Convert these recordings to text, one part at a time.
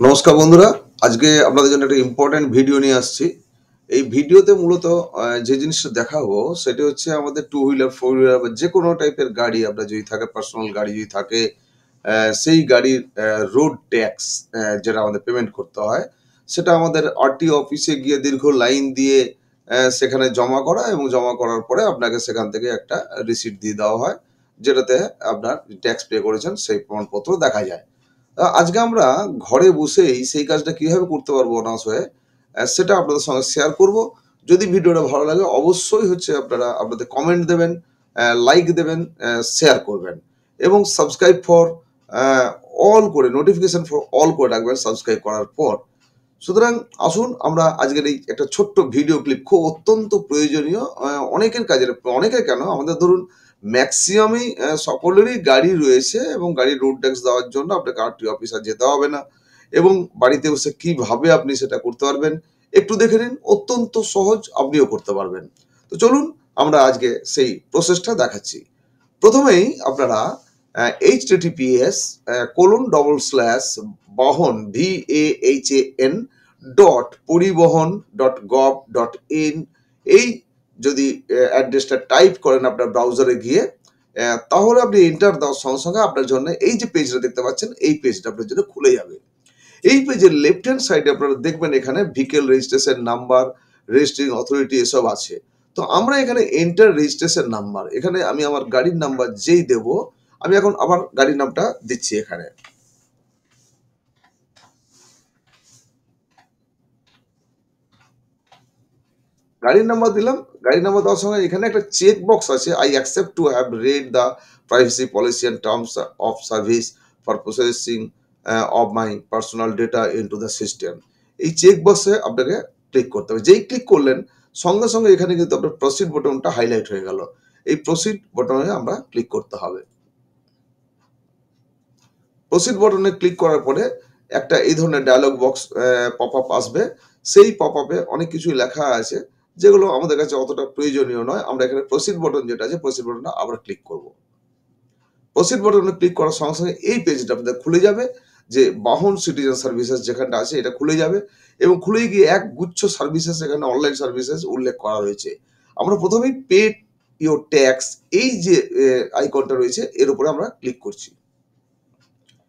নমস্কার বন্ধুরা, আজকে আপনাদের জন্য একটা ইম্পর্টেন্ট ভিডিও নিয়ে আসছি। এই ভিডিওতে মূলত যে জিনিসটা দেখাবো সেটা হচ্ছে আমাদের টু হুইলার, ফোর হুইলার বা যেকোনো টাইপের গাড়ি আপনার যদি থাকে, পার্সোনাল গাড়ি যদি থাকে, সেই গাড়ির রোড ট্যাক্স যেটা আমাদের পেমেন্ট করতে হয়, সেটা আমাদের আরটিও অফিসে গিয়ে দীর্ঘ লাইন দিয়ে সেখানে জমা করা এবং জমা করার পরে আপনাকে সেখান থেকে একটা রিসিট দিয়ে দেওয়া হয়, যেটাতে আপনার ট্যাক্স পে করেছেন সেই প্রমাণপত্র দেখা যায়। আজকে আমরা ঘরে বসেই সেই কাজটা কিভাবে করতে পারবো অনায়াস হয়ে, সেটা আপনাদের সঙ্গে শেয়ার করব। যদি ভিডিওটা ভালো লাগে অবশ্যই হচ্ছে আপনারা আপনাদের কমেন্ট দেবেন, লাইক দেবেন, শেয়ার করবেন এবং সাবস্ক্রাইব ফর অল করে নোটিফিকেশন ফর অল করে রাখবেন সাবস্ক্রাইব করার পর। সুতরাং আসুন আমরা আজকের এই একটা ছোট্ট ভিডিও ক্লিপ খুব অত্যন্ত প্রয়োজনীয়, অনেকের কাজের, অনেকের কেন আমাদের ধরুন ম্যাক্সিমামই সকলেরই গাড়ি রয়েছে এবং গাড়ির রোড ট্যাক্স দেওয়ার জন্য আপনাকে আরটিও অফিসে যেতে হবে না এবং বাড়িতে বসে কিভাবে আপনি সেটা করতে পারবেন একটু দেখে নিন। অত্যন্ত সহজ, আপনিও করতে পারবেন। তো চলুন আমরা আজকে সেই প্রসেসটা দেখাচ্ছি। প্রথমেই আপনারা https://বাহন VAHAN.পরিবহন.gov.in এই যদি অ্যাড্রেসটা টাইপ করেন আপনার ব্রাউজারে গিয়ে, তাহলে আপনি এন্টার দেওয়ার সঙ্গে সঙ্গে আপনার জন্য এই যে পেজটা দেখতে পাচ্ছেন এই পেজটা আপনার জন্য খুলে যাবে। এই পেজের লেফট হ্যান্ড সাইডে আপনারা দেখবেন এখানে ভেহিকল রেজিস্ট্রেশন নাম্বার, রেজিস্ট্রিং অথরিটি এসব আছে। তো আমরা এখানে এন্টার রেজিস্ট্রেশন নাম্বার, এখানে আমি আমার গাড়ির নাম্বার যেই দেব, আমি এখন আমার গাড়ির নামটা দিচ্ছি। এখানে গাড়ির নাম্বার দিলাম। গাড়ির নাম্বার দেওয়ার সঙ্গে এখানে একটা চেক বক্স আছে, I accept to have read the privacy policy and terms of service for processing of my personal data into the system. এই চেক বক্সে আপনাকে ক্লিক করতে হবে। যেই ক্লিক করলেন সঙ্গে সঙ্গে এখানে কিন্তু আপনার প্রসিড বটনটা হাইলাইট হয়ে গেল। এই প্রসিড বটনে আমরা ক্লিক করতে হবে। প্রসিড বটনে ক্লিক করার পরে একটা এই ধরনের ডায়লগ বক্স পপ আপ আসবে। সেই পপ আপে অনেক কিছুই লেখা আছে যেগুলো আমাদের কাছে অতটা প্রয়োজনীয় নয়। আমরা এখানে প্রসিড বটন যেটা আছে প্রসিড বটনটা আবার ক্লিক করব। প্রসিড বটনে ক্লিক করার সঙ্গে সঙ্গে এই পেজটা আপনাদের খুলে যাবে, যে বাহন সিটিজেন সার্ভিসেস যেখানটা আছে এটা খুলে যাবে এবং খুলে গিয়ে এক গুচ্ছ সার্ভিসেস এখানে অনলাইন সার্ভিসেস উল্লেখ করা রয়েছে। আমরা প্রথমেই পে ইওর ট্যাক্স এই যে আইকনটা রয়েছে এর উপরে আমরা ক্লিক করছি।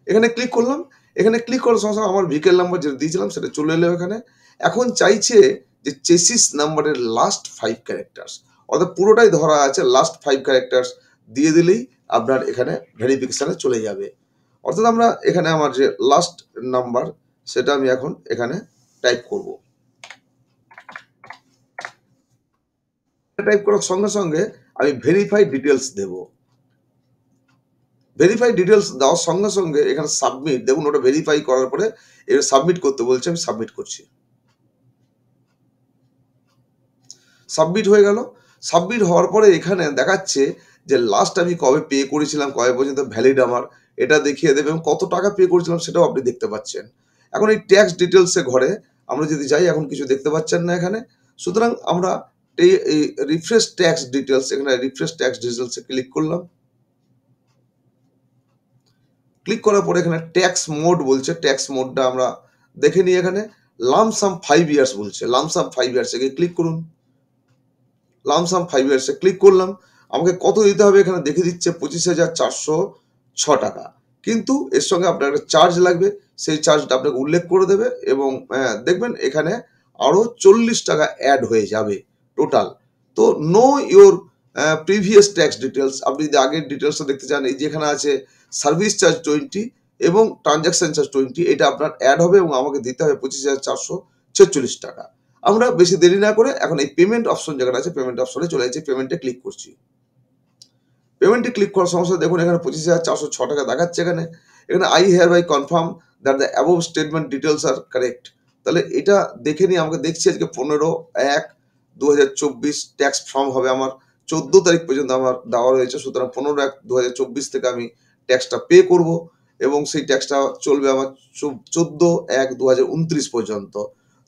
এখানে ক্লিক করলাম। এখানে ক্লিক করার সঙ্গে সঙ্গে আমার ভেহিকল নাম্বার যেটা দিয়েছিলাম সেটা চলে এলো এখানে। এখন চাইছে যে চেসিস নাম্বারের লাস্ট 5 ক্যারেক্টার্স, অর্থাৎ পুরোটাই ধরা আছে, লাস্ট 5 ক্যারেক্টার্স দিয়ে দিলেই আপনার এখানে ভেরিফিকেশনে চলে যাবে। অর্থাৎ আমরা এখানে আমার যে লাস্ট নাম্বার সেটা আমি এখন এখানে টাইপ করব। টাইপ করার সঙ্গে সঙ্গে আমি ভেরিফাই ডিটেলস দেব। ভেরিফাই ডিটেলস দেওয়ার সঙ্গে সঙ্গে এখানে সাবমিট, দেখুন ওটা ভেরিফাই করার পরে এবার সাবমিট করতে বলছে, আমি সাবমিট করছি। সাবমিট হয়ে গেল। সাবমিট হওয়ার পরে এখানে দেখাচ্ছে যে লাস্ট আমি কবে পে করেছিলাম, কবে পর্যন্ত ভ্যালিড আমার, এটা দেখিয়ে দেবে এবং কত টাকা পে করেছিলাম সেটাও আপনি দেখতে পাচ্ছেন। এখন এই ট্যাক্স ডিটেলসে ঘরে আমরা যদি যাই, এখন কিছু দেখতে পাচ্ছেন না এখানে। সুতরাং আমরা এই রিফ্রেশ ট্যাক্স ডিটেলস, এখানে রিফ্রেশ ট্যাক্স ডিটেলসে ক্লিক করলাম। ক্লিক করার পরে এখানে ট্যাক্স মোড বলছে, ট্যাক্স মোডটা আমরা দেখে নিই। এখানে লামসাম 5 ইয়ার্স বলছে, লামসাম 5 ইয়ার্স এ ক্লিক করুন। লামসাম 5 ইয়ার্সে ক্লিক করলাম। আমাকে কত দিতে হবে এখানে দেখে দিচ্ছে 25,406 টাকা। কিন্তু এর সঙ্গে আপনার একটা চার্জ লাগবে, সেই চার্জটা আপনাকে উল্লেখ করে দেবে এবং দেখবেন এখানে আরো 40 টাকা অ্যাড হয়ে যাবে টোটাল। তো know your previous tax details, আপনি যদি আগের ডিটেলসটা দেখতে চান, এই যেখানে আছে সার্ভিস চার্জ 20 এবং ট্রানজাকশন চার্জ 20, এটা আপনার অ্যাড হবে এবং আমাকে দিতে হবে 25,446 টাকা। আমরা বেশি দেরি না করে এখন এই পেমেন্ট অপশন যেখানে আছে পেমেন্ট অপশনে চলে যাচ্ছি, পেমেন্টে ক্লিক করছি। পেমেন্টে ক্লিক করার সঙ্গে সঙ্গে দেখুন এখানে 25,406 টাকা দেখাচ্ছে। এখানে এখানে I hereby confirm that the above statement details are correct. তাহলে এটা দেখে নিয়ে আমাকে দেখছি আজকে 15/1/2024 ট্যাক্স ফর্ম হবে আমার 14 তারিখ পর্যন্ত আমার দেওয়া রয়েছে। সুতরাং 15/1/2024 থেকে আমি ট্যাক্সটা পে করব এবং সেই ট্যাক্সটা চলবে আমার 14/1/2029 পর্যন্ত।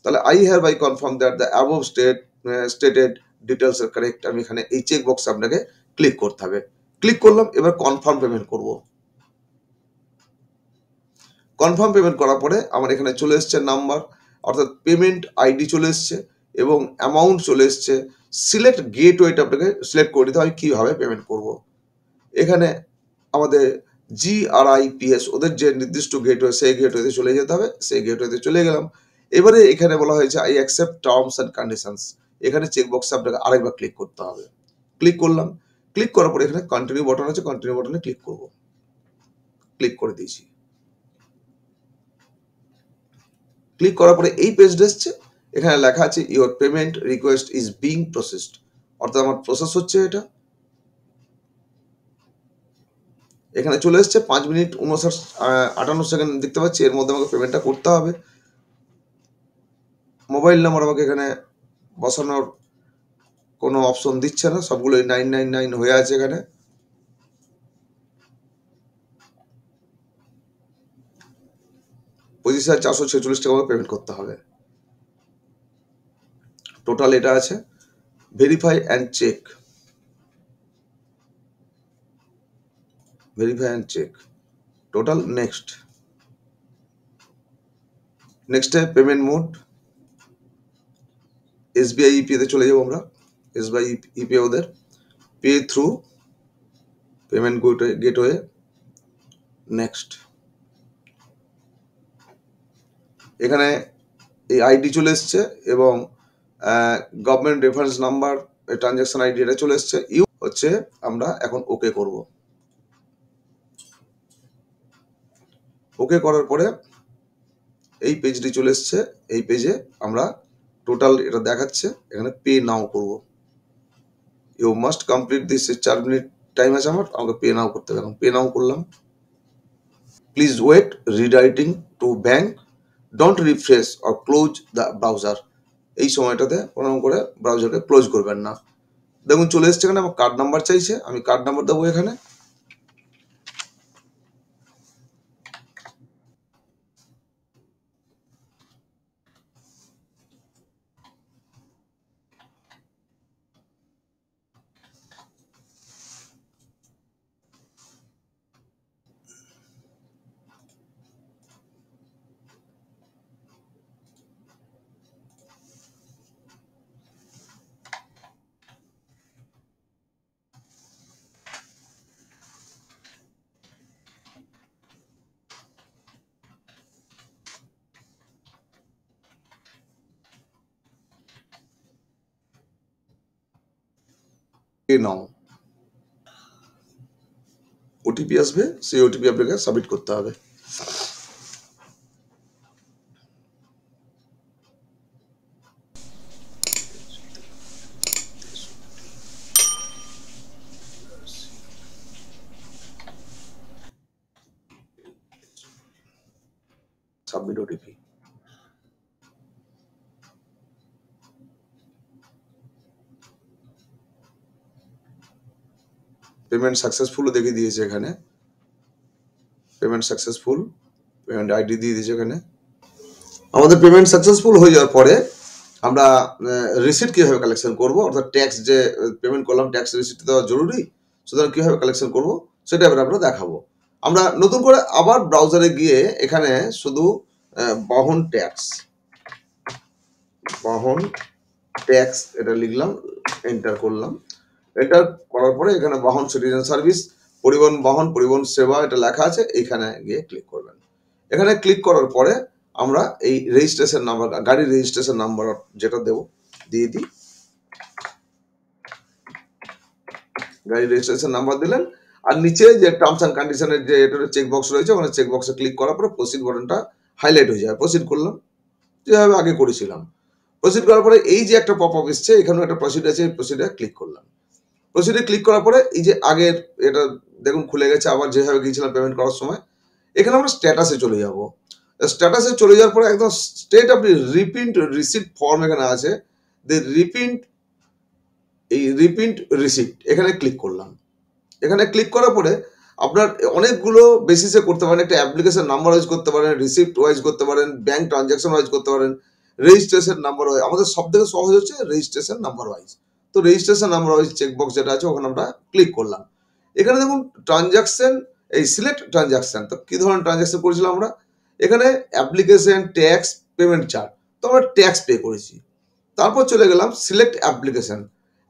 তাহলে I hereby confirm that the above stated details are correct, আমি এখানে এই চেক বক্সে আপনাকে ক্লিক করতে হবে। ক্লিক করলাম, এবার কনফার্ম পেমেন্ট করব। কনফার্ম পেমেন্ট করার পরে আমার এখানে চলে এসছে নাম্বার, অর্থাৎ পেমেন্ট আইডি চলে এসছে এবং অ্যামাউন্ট চলে এসছে। সিলেক্ট গেটওয়েটা আপনাকে সিলেক্ট করে দিতে হয় কীভাবে পেমেন্ট করব। এখানে আমাদের GRIPS ওদের যে নির্দিষ্ট গেটওয়ে, সেই গেটওয়েতে চলে যেতে হবে। সেই গেটওয়েতে চলে গেলাম। এবারে এখানে বলা হয়েছে I accept terms and conditions. এখানে চেকবক্সে আপনাকে আরেকবার ক্লিক করতে হবে। ক্লিক করলাম। ক্লিক করার পরে এখানে কন্টিনিউ বাটন আছে, কন্টিনিউ বাটনে ক্লিক করব। ক্লিক করে দিয়েছি। ক্লিক করার পরে এই পেজটা এসছে। এখানে লেখা আছে your payment request is being processed, অর্থাৎ আমার প্রসেস হচ্ছে এটা। এখানে চলে এসছে 5 মিনিট 58 সেকেন্ড দেখতে পাচ্ছি। এর মধ্যে আমাকে পেমেন্টটা করতে হবে। মোবাইল নাম্বার আমাকে এখানে বসানোর কোনো অপশন দিচ্ছে না, সবগুলোই 999 হয়ে আছে এখানে। $25,446 টাকা পেমেন্ট করতে হবে। টোটাল এটা আছে। Verify and check, verify and check total. Next, নেক্সটে পেমেন্ট মোড SBI ইপিএ তে চলে যাবো আমরা। SBI ইপিএ ওদের pay through payment gateway. Next, এখানে এই আইডি চলে এসছে এবং government reference number, transaction ID এটা চলে এসছে। ইউ হচ্ছে আমরা এখন ওকে করব। ওকে করার পরে এই পেজটি চলে এসছে। এই পেজে আমরা টোটাল এটা দেখাচ্ছে, এখানে পে নাও করব। You must complete this, 4 minute time আছে আমার, আমাকে পে নাও করতে হবে। পে নাও করলাম। Please wait redirecting to bank, don't refresh or close the browser. এই সময়টাতে কোনো করে ব্রাউজারকে ক্লোজ করবেন না। দেখুন চলে এসছে। এখানে আমার কার্ড নাম্বার চাইছে, আমি কার্ড নাম্বার দেবো এখানে। পে নাও। ওটিপি আসবে, সেই ওটিপি আপনাকে সাবমিট করতে হবে। Submit OTP. পেমেন্ট সাকসেসফুলও দেখিয়ে দিয়েছে এখানে। পেমেন্ট সাকসেসফুল, পেমেন্ট আইডি দিয়ে দিয়েছে এখানে। আমাদের পেমেন্ট সাকসেসফুল হয়ে যাওয়ার পরে আমরা রিসিট কীভাবে কালেকশন করব, অর্থাৎ ট্যাক্স যে পেমেন্ট করলাম, ট্যাক্স রিসিট দেওয়া জরুরি, সুতরাং কীভাবে কালেকশন করব সেটা এবার আমরা দেখাবো। আমরা নতুন করে আবার ব্রাউজারে গিয়ে এখানে শুধু বহন ট্যাক্স, বহন ট্যাক্স এটা লিখলাম, এন্টার করলাম। এন্টার করার পরে এখানে বাহন সিটিজেন সার্ভিস, পরিবহন বাহন, পরিবহন সেবা এটা লেখা আছে। এইখানে গিয়ে ক্লিক করবেন। এখানে ক্লিক করার পরে আমরা এই রেজিস্ট্রেশন নাম্বার, গাড়ির রেজিস্ট্রেশন নাম্বার যেটা দেবো দিয়ে দিই। গাড়ির রেজিস্ট্রেশন নাম্বার দিলেন, আর নিচে যে টার্মস অ্যান্ড কন্ডিশনের যে এটা চেক বক্স রয়েছে, ওখানে চেক বক্সে ক্লিক করার পরে প্রসিড বাটনটা হাইলাইট হয়ে যায়। প্রসিড করলাম যেভাবে আগে করেছিলাম। প্রসিড করার পরে এই যে একটা পপ আপ এসছে, এখানেও একটা প্রসিড আছে, এই প্রসিডে ক্লিক করলাম। প্রসিডে ক্লিক করার পরে এই যে আগের এটা দেখুন খুলে গেছে, আবার যেভাবে গিয়েছিলাম পেমেন্ট করার সময়। এখানে আমরা স্ট্যাটাসে চলে যাব। স্ট্যাটাসে চলে যাওয়ার পরে একদম স্টেট আপনি রিপ্রিন্ট রিসিপ্ট ফর্ম এখানে আছে, এই রিপ্রিন্ট রিসিপ্ট এখানে ক্লিক করলাম। এখানে ক্লিক করার পরে আপনার অনেকগুলো বেসিসে করতে পারেন। একটা অ্যাপ্লিকেশন নাম্বার ওয়াইজ করতে পারেন, রিসিপ্ট ওয়াইজ করতে পারেন, ব্যাংক ট্রানজাকশন ওয়াইজ করতে পারেন, রেজিস্ট্রেশন নাম্বার ওয়াইজ। আমাদের সব থেকে সহজ হচ্ছে রেজিস্ট্রেশন নাম্বার ওয়াইজ। তো রেজিস্ট্রেশন নাম্বার ওয়াইজ চেকবক্স যেটা আছে ওখানে আমরা ক্লিক করলাম। এখানে দেখুন ট্রানজাকশন, এই সিলেক্ট ট্রানজাকশন, তো কী ধরনের ট্রানজাকশন করেছিলাম আমরা। এখানে অ্যাপ্লিকেশন, ট্যাক্স, পেমেন্ট চার্ট, তো আমরা ট্যাক্স পে করেছি। তারপর চলে গেলাম সিলেক্ট অ্যাপ্লিকেশন।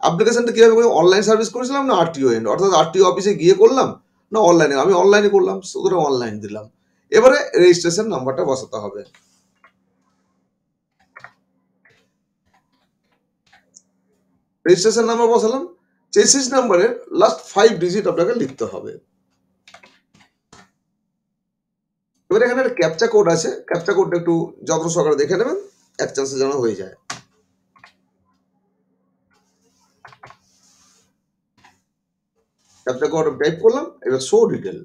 অ্যাপ্লিকেশনটা কীভাবে করি, অনলাইন সার্ভিস করেছিলাম না আরটিও এন্ড, অর্থাৎ আরটিও অফিসে গিয়ে করলাম না অনলাইনে, আমি অনলাইনে করলাম, সুতরাং অনলাইন দিলাম। এবারে রেজিস্ট্রেশন নাম্বারটা বসাতে হবে। রেজিস্ট্রেশন নাম্বার বসালাম, চেসিস নাম্বারের লাস্ট 5 ডিজিট আপনাকে লিখতে হবে। এবার এখানে একটা ক্যাপচা কোড আছে, ক্যাপচা কোডটা একটু যত্ন সহকারে দেখে নেবেন, এক চান্সে যেন হয়ে যায়। ক্যাপচা কোড টাইপ করলাম, এবার শো ডিটেল,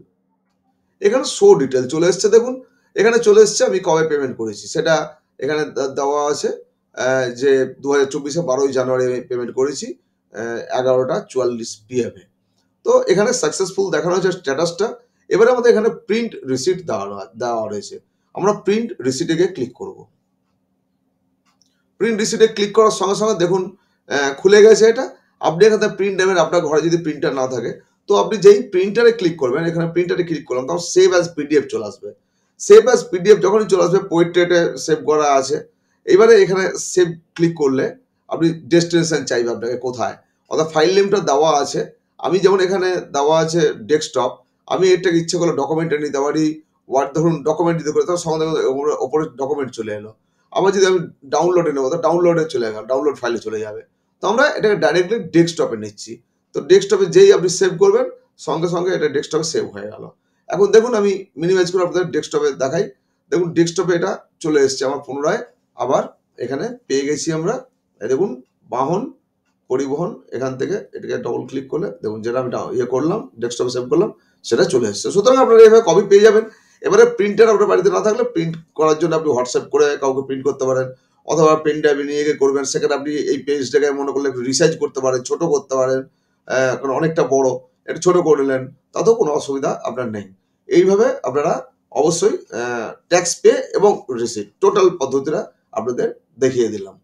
এখানে শো ডিটেল চলে এসছে, দেখুন এখানে চলে এসছে আমি কবে পেমেন্ট করেছি সেটা এখানে দেওয়া আছে, যে 2024 12ই জানুয়ারি আমি পেমেন্ট করেছি 11টা 44 PM-এ। তো এখানে সাকসেসফুল দেখানো হয়েছে স্ট্যাটাসটা। এবারে আমাদের এখানে প্রিন্ট রিসিট দেওয়া রয়েছে, আমরা প্রিন্ট রিসিটে গিয়ে ক্লিক করব। প্রিন্ট রিসিটে ক্লিক করার সঙ্গে সঙ্গে দেখুন খুলে গেছে এটা। আপনি এখানে প্রিন্ট নেবেন, আপনার ঘরে যদি প্রিন্টার না থাকে তো আপনি যেই প্রিন্টারে ক্লিক করবেন, এখানে প্রিন্টারে ক্লিক করলাম, তখন সেভ অ্যাজ পিডিএফ চলে আসবে। সেভ অ্যাজ পিডিএফ যখনই চলে আসবে, পোর্ট্রেটে সেভ করা আছে। এবারে এখানে সেভ ক্লিক করলে আপনি ডেস্টিনেশন চাইবে আপনাকে কোথায়, অর্থাৎ ফাইল নেমটা দেওয়া আছে। আমি যেমন এখানে দেওয়া আছে ডেস্কটপ, আমি এটাকে ইচ্ছে করলে ডকুমেন্টে নিতে পারি, ওয়ার্ড ধরুন ডকুমেন্ট দিতে করে, তখন সঙ্গে ওপরে ডকুমেন্ট চলে এলো। আবার যদি আমি ডাউনলোডে নেবো তো ডাউনলোডে চলে গেল, ডাউনলোড ফাইলে চলে যাবে। তো আমরা এটাকে ডাইরেক্টলি ডেস্কটপে নিচ্ছি। তো ডেস্কটপে যেই আপনি সেভ করবেন, সঙ্গে সঙ্গে এটা ডেস্কটপে সেভ হয়ে গেল। এখন দেখুন আমি মিনিমাইজ করে আপনাদের ডেস্কটপে দেখাই। দেখুন ডেস্কটপে এটা চলে এসছে আমার পুনরায়, আবার এখানে পেয়ে গেছি আমরা। দেখুন বাহন পরিবহন, এখান থেকে এটাকে ডবল ক্লিক করলে দেখুন যেটা আমি ইয়ে করলাম ডেস্কটপে সেভ করলাম সেটা চলে এসছে। সুতরাং আপনারা এইভাবে কপি পেয়ে যাবেন। এবারে প্রিন্টার আপনার বাড়িতে না থাকলে প্রিন্ট করার জন্য আপনি হোয়াটসঅ্যাপ করে কাউকে প্রিন্ট করতে পারেন, অথবা পেন ড্রাইভে নিয়ে গিয়ে করবেন। সেখানে আপনি এই পেজটাকে মনে করলে একটু রিসাইজ করতে পারেন, ছোট করতে পারেন, কারণ অনেকটা বড়, একটু ছোট করে নিলেন, তাতেও কোনো অসুবিধা আপনার নেই। এইভাবে আপনারা অবশ্যই ট্যাক্স পে এবং রিসিট টোটাল পদ্ধতিটা আপনাদের দেখিয়ে দিলাম।